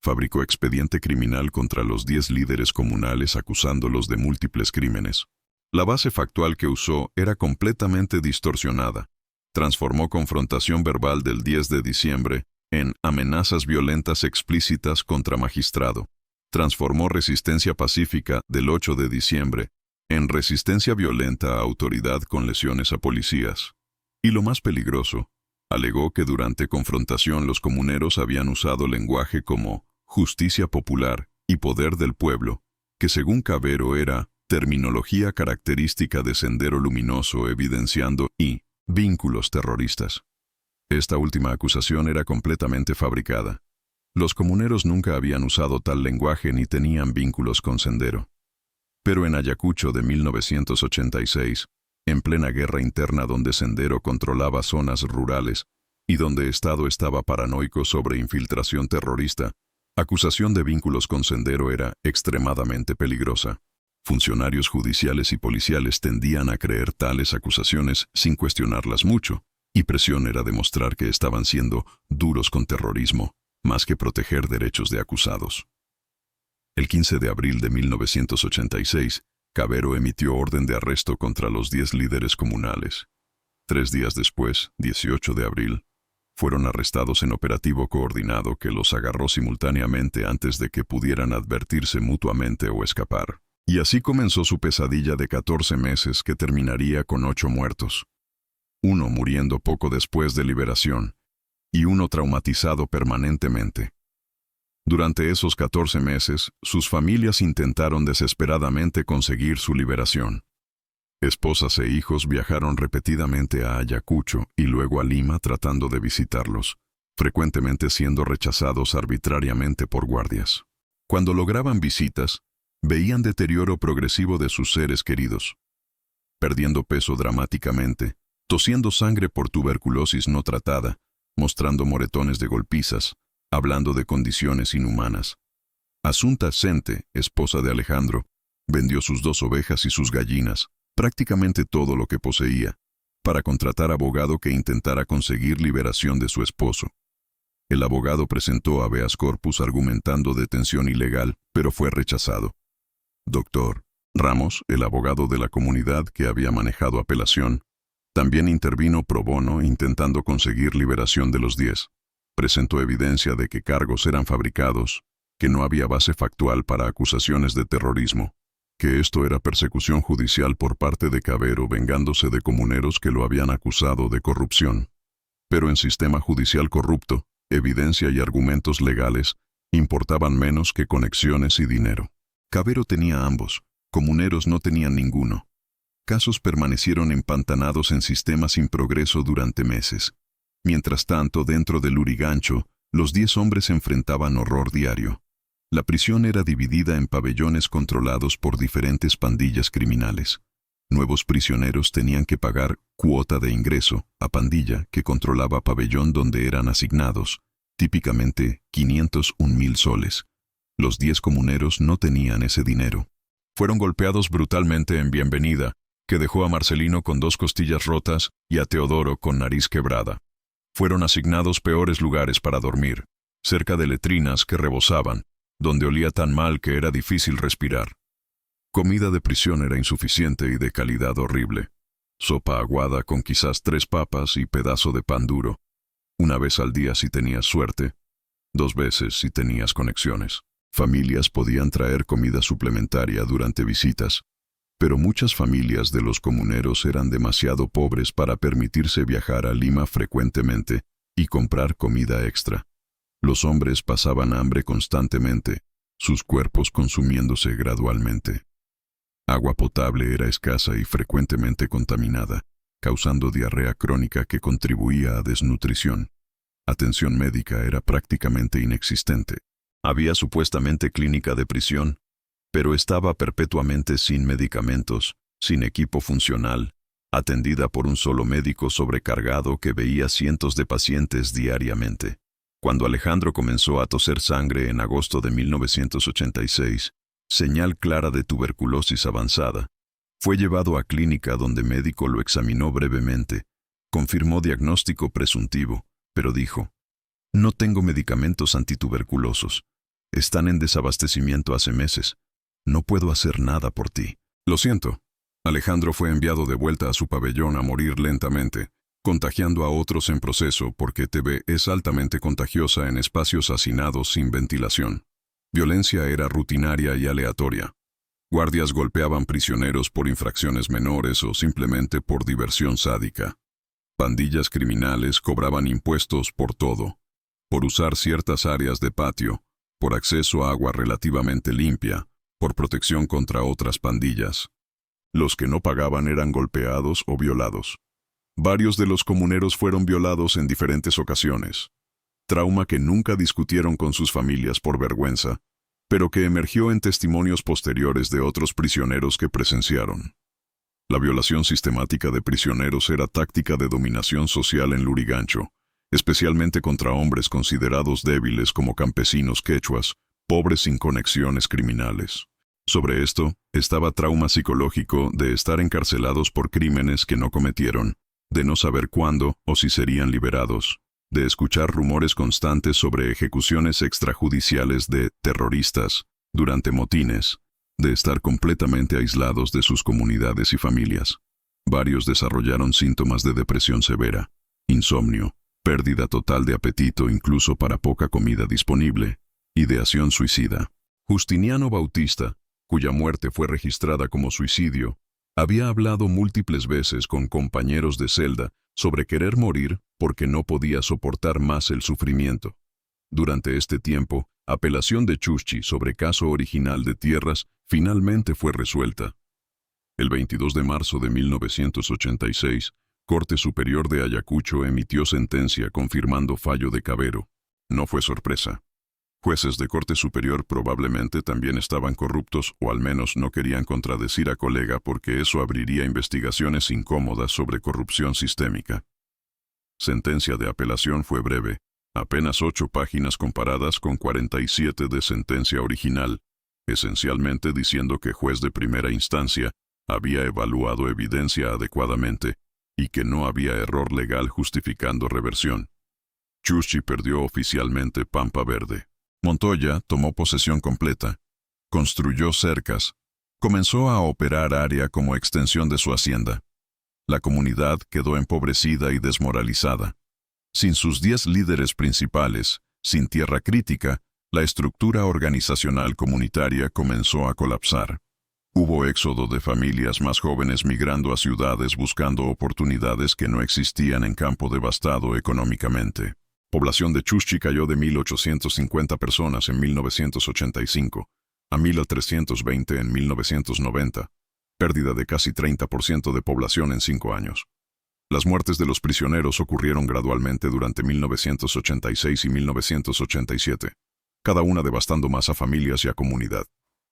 Fabricó expediente criminal contra los 10 líderes comunales acusándolos de múltiples crímenes. La base factual que usó era completamente distorsionada. Transformó confrontación verbal del 10 de diciembre en amenazas violentas explícitas contra magistrado. Transformó resistencia pacífica del 8 de diciembre en resistencia violenta a autoridad con lesiones a policías. Y lo más peligroso, alegó que durante confrontación los comuneros habían usado lenguaje como justicia popular y poder del pueblo, que según Cavero era terminología característica de Sendero Luminoso evidenciando y vínculos terroristas. Esta última acusación era completamente fabricada. Los comuneros nunca habían usado tal lenguaje ni tenían vínculos con Sendero. Pero en Ayacucho de 1986, en plena guerra interna donde Sendero controlaba zonas rurales y donde Estado estaba paranoico sobre infiltración terrorista, acusación de vínculos con Sendero era extremadamente peligrosa. Funcionarios judiciales y policiales tendían a creer tales acusaciones sin cuestionarlas mucho, y presión era demostrar que estaban siendo duros con terrorismo, más que proteger derechos de acusados. El 15 de abril de 1986, Cavero emitió orden de arresto contra los 10 líderes comunales. 3 días después, 18 de abril, fueron arrestados en operativo coordinado que los agarró simultáneamente antes de que pudieran advertirse mutuamente o escapar. Y así comenzó su pesadilla de 14 meses que terminaría con 8 muertos. Uno muriendo poco después de liberación, y uno traumatizado permanentemente. Durante esos 14 meses, sus familias intentaron desesperadamente conseguir su liberación. Esposas e hijos viajaron repetidamente a Ayacucho y luego a Lima tratando de visitarlos, frecuentemente siendo rechazados arbitrariamente por guardias. Cuando lograban visitas, veían deterioro progresivo de sus seres queridos, perdiendo peso dramáticamente, tosiendo sangre por tuberculosis no tratada, mostrando moretones de golpizas, hablando de condiciones inhumanas. Asunta Sente, esposa de Alejandro, vendió sus 2 ovejas y sus gallinas, prácticamente todo lo que poseía, para contratar abogado que intentara conseguir liberación de su esposo. El abogado presentó habeas corpus argumentando detención ilegal, pero fue rechazado. Dr. Ramos, el abogado de la comunidad que había manejado apelación, también intervino pro bono intentando conseguir liberación de los 10. Presentó evidencia de que cargos eran fabricados, que no había base factual para acusaciones de terrorismo, que esto era persecución judicial por parte de Cavero vengándose de comuneros que lo habían acusado de corrupción. Pero en sistema judicial corrupto, evidencia y argumentos legales importaban menos que conexiones y dinero. Cavero tenía ambos, comuneros no tenían ninguno. Casos permanecieron empantanados en sistemas sin progreso durante meses. Mientras tanto, dentro del Lurigancho, los 10 hombres enfrentaban horror diario. La prisión era dividida en pabellones controlados por diferentes pandillas criminales. Nuevos prisioneros tenían que pagar cuota de ingreso a pandilla que controlaba pabellón donde eran asignados, típicamente 501,000 soles. Los 10 comuneros no tenían ese dinero. Fueron golpeados brutalmente en Bienvenida, que dejó a Marcelino con 2 costillas rotas y a Teodoro con nariz quebrada. Fueron asignados peores lugares para dormir, cerca de letrinas que rebosaban, donde olía tan mal que era difícil respirar. Comida de prisión era insuficiente y de calidad horrible. Sopa aguada con quizás 3 papas y pedazo de pan duro. Una vez al día si tenías suerte, 2 veces si tenías conexiones. Familias podían traer comida suplementaria durante visitas, pero muchas familias de los comuneros eran demasiado pobres para permitirse viajar a Lima frecuentemente y comprar comida extra. Los hombres pasaban hambre constantemente, sus cuerpos consumiéndose gradualmente. Agua potable era escasa y frecuentemente contaminada, causando diarrea crónica que contribuía a desnutrición. Atención médica era prácticamente inexistente. Había supuestamente clínica de prisión, pero estaba perpetuamente sin medicamentos, sin equipo funcional, atendida por un solo médico sobrecargado que veía cientos de pacientes diariamente. Cuando Alejandro comenzó a toser sangre en agosto de 1986, señal clara de tuberculosis avanzada, fue llevado a clínica donde médico lo examinó brevemente, confirmó diagnóstico presuntivo, pero dijo: «No tengo medicamentos antituberculosos. Están en desabastecimiento hace meses. No puedo hacer nada por ti». Lo siento. Alejandro fue enviado de vuelta a su pabellón a morir lentamente, contagiando a otros en proceso porque TB es altamente contagiosa en espacios hacinados sin ventilación. Violencia era rutinaria y aleatoria. Guardias golpeaban prisioneros por infracciones menores o simplemente por diversión sádica. Pandillas criminales cobraban impuestos por todo, por usar ciertas áreas de patio, por acceso a agua relativamente limpia, por protección contra otras pandillas. Los que no pagaban eran golpeados o violados. Varios de los comuneros fueron violados en diferentes ocasiones. Trauma que nunca discutieron con sus familias por vergüenza, pero que emergió en testimonios posteriores de otros prisioneros que presenciaron. La violación sistemática de prisioneros era táctica de dominación social en Lurigancho, especialmente contra hombres considerados débiles como campesinos quechuas, pobres sin conexiones criminales. Sobre esto, estaba trauma psicológico de estar encarcelados por crímenes que no cometieron, de no saber cuándo o si serían liberados, de escuchar rumores constantes sobre ejecuciones extrajudiciales de terroristas durante motines, de estar completamente aislados de sus comunidades y familias. Varios desarrollaron síntomas de depresión severa, insomnio, pérdida total de apetito incluso para poca comida disponible, ideación suicida. Justiniano Bautista, cuya muerte fue registrada como suicidio, había hablado múltiples veces con compañeros de celda sobre querer morir porque no podía soportar más el sufrimiento. Durante este tiempo, apelación de Chuschi sobre caso original de tierras finalmente fue resuelta. El 22 de marzo de 1986, Corte Superior de Ayacucho emitió sentencia confirmando fallo de Cavero. No fue sorpresa. Jueces de Corte Superior probablemente también estaban corruptos o al menos no querían contradecir a colega porque eso abriría investigaciones incómodas sobre corrupción sistémica. Sentencia de apelación fue breve, apenas 8 páginas comparadas con 47 de sentencia original, esencialmente diciendo que juez de primera instancia había evaluado evidencia adecuadamente y que no había error legal justificando reversión. Chuschi perdió oficialmente Pampa Verde. Montoya tomó posesión completa, construyó cercas, comenzó a operar área como extensión de su hacienda. La comunidad quedó empobrecida y desmoralizada. Sin sus 10 líderes principales, sin tierra crítica, la estructura organizacional comunitaria comenzó a colapsar. Hubo éxodo de familias más jóvenes migrando a ciudades buscando oportunidades que no existían en campo devastado económicamente. Población de Chuschi cayó de 1.850 personas en 1985 a 1.320 en 1990, pérdida de casi 30% de población en 5 años. Las muertes de los prisioneros ocurrieron gradualmente durante 1986 y 1987, cada una devastando más a familias y a comunidad.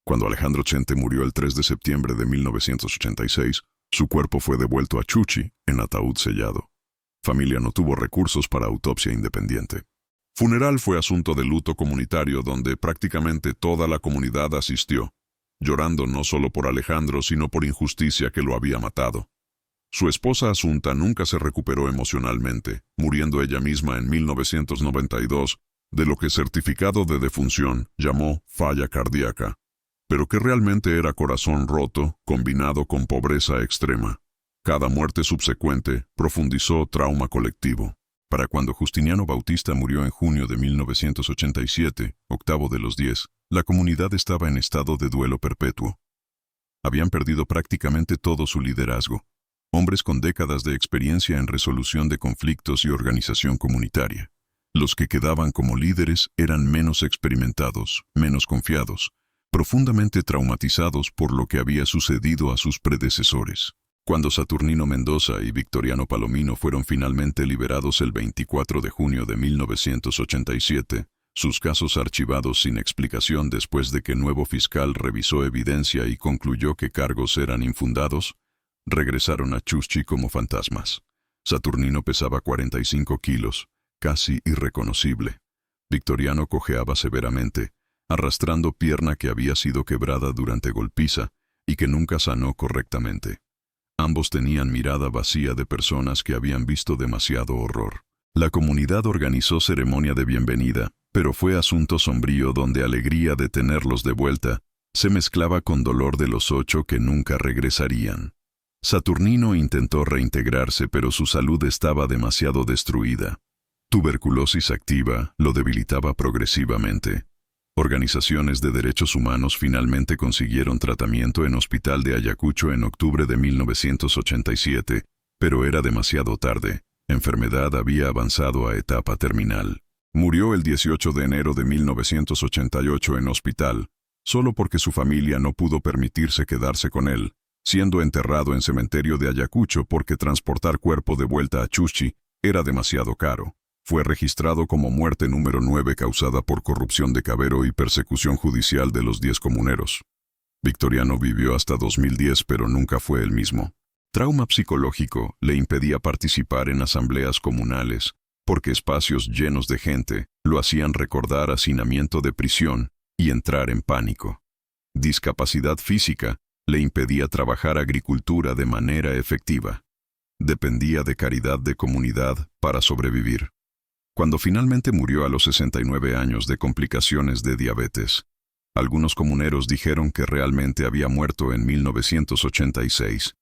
Cuando Alejandro Chente murió el 3 de septiembre de 1986, Su cuerpo fue devuelto a Chuchi en ataúd sellado. Familia no tuvo recursos para autopsia independiente. Funeral fue asunto de luto comunitario donde prácticamente toda la comunidad asistió, llorando no solo por Alejandro sino por injusticia que lo había matado. Su esposa Asunta nunca se recuperó emocionalmente, muriendo ella misma en 1992, de lo que certificado de defunción llamó falla cardíaca, pero que realmente era corazón roto combinado con pobreza extrema. Cada muerte subsecuente profundizó trauma colectivo. Para cuando Justiniano Bautista murió en junio de 1987, octavo de los 10, la comunidad estaba en estado de duelo perpetuo. Habían perdido prácticamente todo su liderazgo. Hombres con décadas de experiencia en resolución de conflictos y organización comunitaria. Los que quedaban como líderes eran menos experimentados, menos confiados, profundamente traumatizados por lo que había sucedido a sus predecesores. Cuando Saturnino Mendoza y Victoriano Palomino fueron finalmente liberados el 24 de junio de 1987, sus casos archivados sin explicación después de que nuevo fiscal revisó evidencia y concluyó que cargos eran infundados, regresaron a Chuchi como fantasmas. Saturnino pesaba 45 kilos, casi irreconocible. Victoriano cojeaba severamente, arrastrando pierna que había sido quebrada durante golpiza y que nunca sanó correctamente. Ambos tenían mirada vacía de personas que habían visto demasiado horror. La comunidad organizó ceremonia de bienvenida, pero fue asunto sombrío donde alegría de tenerlos de vuelta se mezclaba con dolor de los 8 que nunca regresarían. Saturnino intentó reintegrarse, pero su salud estaba demasiado destruida. Tuberculosis activa lo debilitaba progresivamente. Organizaciones de derechos humanos finalmente consiguieron tratamiento en Hospital de Ayacucho en octubre de 1987, pero era demasiado tarde. Enfermedad había avanzado a etapa terminal. Murió el 18 de enero de 1988 en hospital, solo porque su familia no pudo permitirse quedarse con él, siendo enterrado en cementerio de Ayacucho porque transportar cuerpo de vuelta a Chuchi era demasiado caro. Fue registrado como muerte número 9 causada por corrupción de Cavero y persecución judicial de los 10 comuneros. Victoriano vivió hasta 2010 pero nunca fue el mismo. Trauma psicológico le impedía participar en asambleas comunales, porque espacios llenos de gente lo hacían recordar hacinamiento de prisión y entrar en pánico. Discapacidad física le impedía trabajar agricultura de manera efectiva. Dependía de caridad de comunidad para sobrevivir. Cuando finalmente murió a los 69 años de complicaciones de diabetes, algunos comuneros dijeron que realmente había muerto en 1986.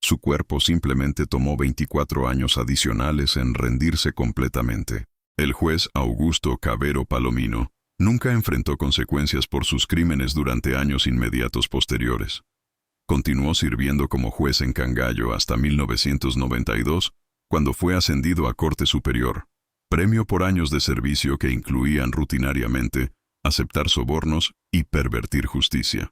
Su cuerpo simplemente tomó 24 años adicionales en rendirse completamente. El juez Augusto Cavero Palomino nunca enfrentó consecuencias por sus crímenes durante años inmediatos posteriores. Continuó sirviendo como juez en Cangallo hasta 1992, cuando fue ascendido a Corte Superior, premio por años de servicio que incluían rutinariamente aceptar sobornos y pervertir justicia.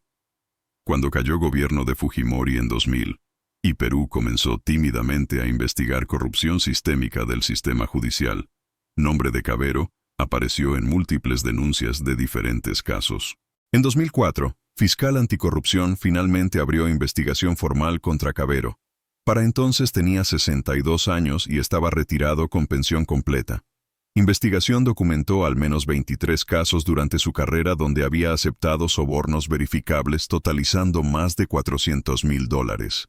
Cuando cayó gobierno de Fujimori en 2000, y Perú comenzó tímidamente a investigar corrupción sistémica del sistema judicial, nombre de Cavero apareció en múltiples denuncias de diferentes casos. En 2004, Fiscal Anticorrupción finalmente abrió investigación formal contra Cavero. Para entonces tenía 62 años y estaba retirado con pensión completa. Investigación documentó al menos 23 casos durante su carrera donde había aceptado sobornos verificables totalizando más de $400,000.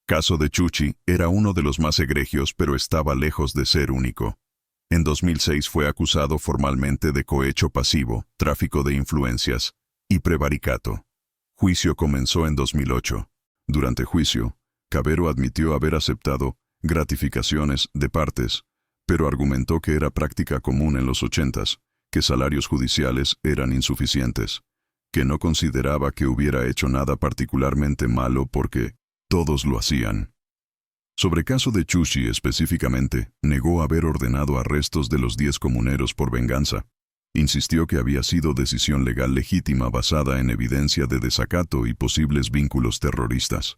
Caso de Chuchi era uno de los más egregios, pero estaba lejos de ser único. En 2006 fue acusado formalmente de cohecho pasivo, tráfico de influencias y prevaricato. Juicio comenzó en 2008. Durante juicio, Cavero admitió haber aceptado gratificaciones de partes, pero argumentó que era práctica común en los 80s, que salarios judiciales eran insuficientes, que no consideraba que hubiera hecho nada particularmente malo porque todos lo hacían. Sobre caso de Chuchi específicamente, negó haber ordenado arrestos de los 10 comuneros por venganza. Insistió que había sido decisión legal legítima basada en evidencia de desacato y posibles vínculos terroristas.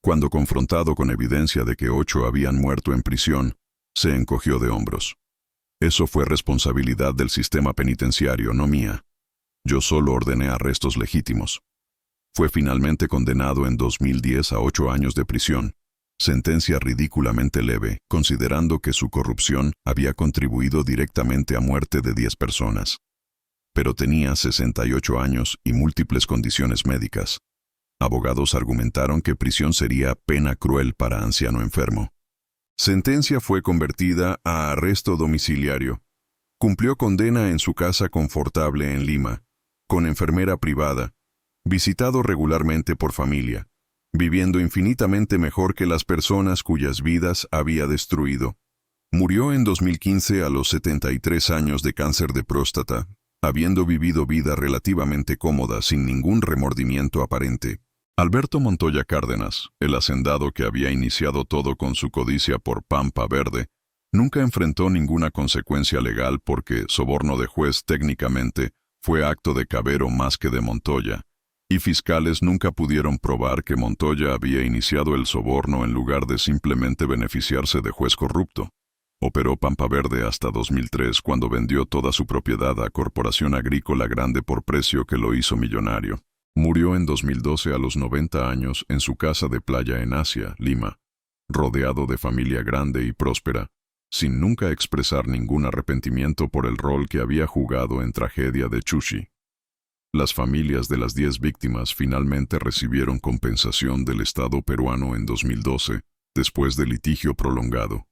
Cuando confrontado con evidencia de que 8 habían muerto en prisión, se encogió de hombros. Eso fue responsabilidad del sistema penitenciario, no mía. Yo solo ordené arrestos legítimos. Fue finalmente condenado en 2010 a 8 años de prisión, sentencia ridículamente leve, considerando que su corrupción había contribuido directamente a muerte de 10 personas. Pero tenía 68 años y múltiples condiciones médicas. Abogados argumentaron que prisión sería pena cruel para anciano enfermo. Sentencia fue convertida a arresto domiciliario. Cumplió condena en su casa confortable en Lima, con enfermera privada, visitado regularmente por familia, viviendo infinitamente mejor que las personas cuyas vidas había destruido. Murió en 2015 a los 73 años de cáncer de próstata, habiendo vivido vida relativamente cómoda sin ningún remordimiento aparente. Alberto Montoya Cárdenas, el hacendado que había iniciado todo con su codicia por Pampa Verde, nunca enfrentó ninguna consecuencia legal porque soborno de juez técnicamente fue acto de Cavero más que de Montoya, y fiscales nunca pudieron probar que Montoya había iniciado el soborno en lugar de simplemente beneficiarse de juez corrupto. Operó Pampa Verde hasta 2003 cuando vendió toda su propiedad a Corporación Agrícola Grande por precio que lo hizo millonario. Murió en 2012 a los 90 años en su casa de playa en Asia, Lima, rodeado de familia grande y próspera, sin nunca expresar ningún arrepentimiento por el rol que había jugado en tragedia de Chushi. Las familias de las 10 víctimas finalmente recibieron compensación del Estado peruano en 2012, después de litigio prolongado.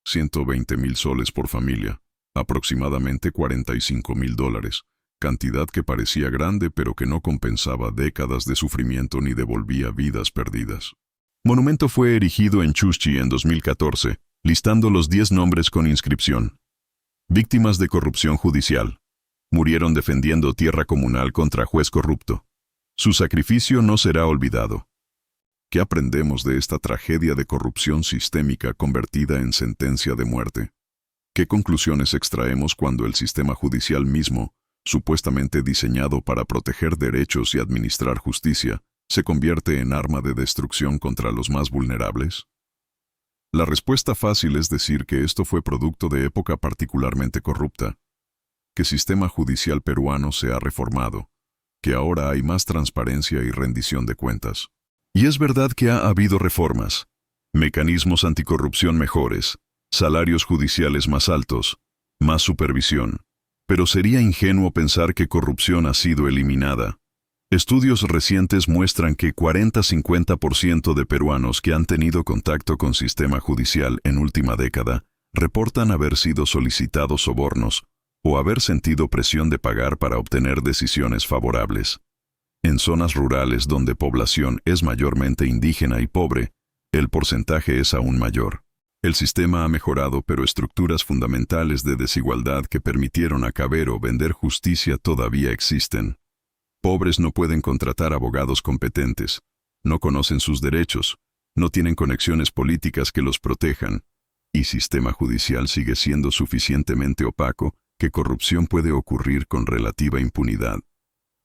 120,000 soles por familia, aproximadamente $45,000, cantidad que parecía grande pero que no compensaba décadas de sufrimiento ni devolvía vidas perdidas. Monumento fue erigido en Chushi en 2014, listando los 10 nombres con inscripción. Víctimas de corrupción judicial. Murieron defendiendo tierra comunal contra juez corrupto. Su sacrificio no será olvidado. ¿Qué aprendemos de esta tragedia de corrupción sistémica convertida en sentencia de muerte? ¿Qué conclusiones extraemos cuando el sistema judicial mismo, supuestamente diseñado para proteger derechos y administrar justicia, se convierte en arma de destrucción contra los más vulnerables? La respuesta fácil es decir que esto fue producto de época particularmente corrupta, que el sistema judicial peruano se ha reformado, que ahora hay más transparencia y rendición de cuentas. Y es verdad que ha habido reformas, mecanismos anticorrupción mejores, salarios judiciales más altos, más supervisión, pero sería ingenuo pensar que corrupción ha sido eliminada. Estudios recientes muestran que 40-50% de peruanos que han tenido contacto con sistema judicial en última década reportan haber sido solicitados sobornos o haber sentido presión de pagar para obtener decisiones favorables. En zonas rurales donde población es mayormente indígena y pobre, el porcentaje es aún mayor. El sistema ha mejorado, pero estructuras fundamentales de desigualdad que permitieron a Cavero vender justicia todavía existen. Pobres no pueden contratar abogados competentes, no conocen sus derechos, no tienen conexiones políticas que los protejan, y sistema judicial sigue siendo suficientemente opaco que corrupción puede ocurrir con relativa impunidad.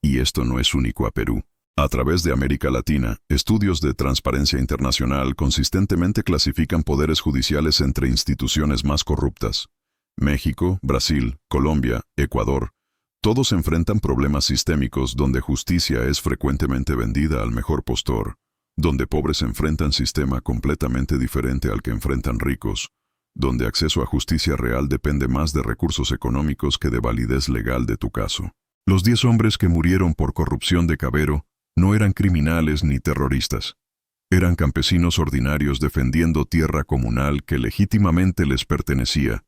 Y esto no es único a Perú. A través de América Latina, estudios de Transparencia Internacional consistentemente clasifican poderes judiciales entre instituciones más corruptas. México, Brasil, Colombia, Ecuador, todos enfrentan problemas sistémicos donde justicia es frecuentemente vendida al mejor postor, donde pobres enfrentan sistema completamente diferente al que enfrentan ricos, donde acceso a justicia real depende más de recursos económicos que de validez legal de tu caso. Los 10 hombres que murieron por corrupción de Cavero no eran criminales ni terroristas. Eran campesinos ordinarios defendiendo tierra comunal que legítimamente les pertenecía,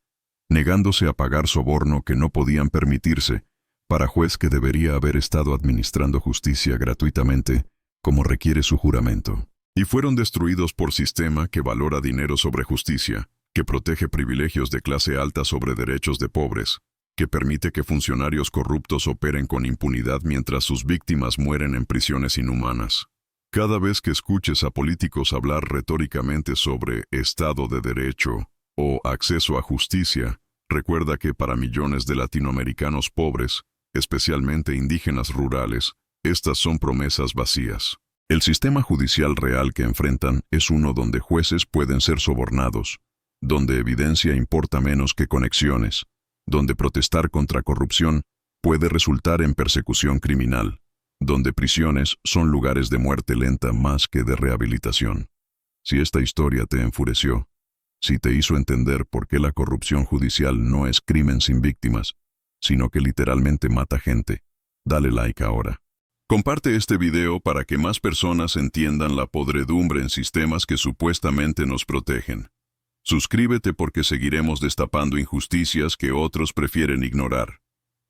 negándose a pagar soborno que no podían permitirse, para juez que debería haber estado administrando justicia gratuitamente, como requiere su juramento. Y fueron destruidos por sistema que valora dinero sobre justicia, que protege privilegios de clase alta sobre derechos de pobres, que permite que funcionarios corruptos operen con impunidad mientras sus víctimas mueren en prisiones inhumanas. Cada vez que escuches a políticos hablar retóricamente sobre Estado de Derecho o acceso a justicia, recuerda que para millones de latinoamericanos pobres, especialmente indígenas rurales, estas son promesas vacías. El sistema judicial real que enfrentan es uno donde jueces pueden ser sobornados, donde evidencia importa menos que conexiones, donde protestar contra corrupción puede resultar en persecución criminal, donde prisiones son lugares de muerte lenta más que de rehabilitación. Si esta historia te enfureció, si te hizo entender por qué la corrupción judicial no es crimen sin víctimas, sino que literalmente mata gente, dale like ahora. Comparte este video para que más personas entiendan la podredumbre en sistemas que supuestamente nos protegen. Suscríbete porque seguiremos destapando injusticias que otros prefieren ignorar.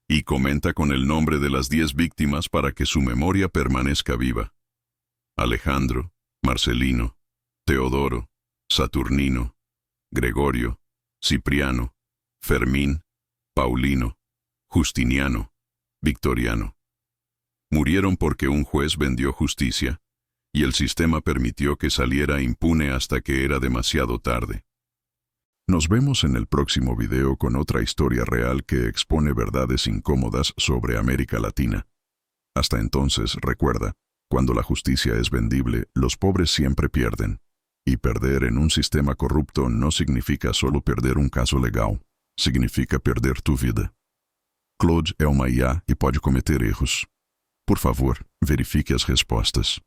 Y comenta con el nombre de las 10 víctimas para que su memoria permanezca viva. Alejandro, Marcelino, Teodoro, Saturnino, Gregorio, Cipriano, Fermín, Paulino, Justiniano, Victoriano. Murieron porque un juez vendió justicia, y el sistema permitió que saliera impune hasta que era demasiado tarde. Nos vemos en el próximo video con otra historia real que expone verdades incómodas sobre América Latina. Hasta entonces, recuerda, cuando la justicia es vendible, los pobres siempre pierden. Y perder en un sistema corrupto no significa solo perder un caso legal, significa perder tu vida. Claude é uma IA e pode cometer erros. Por favor, verifique as respostas.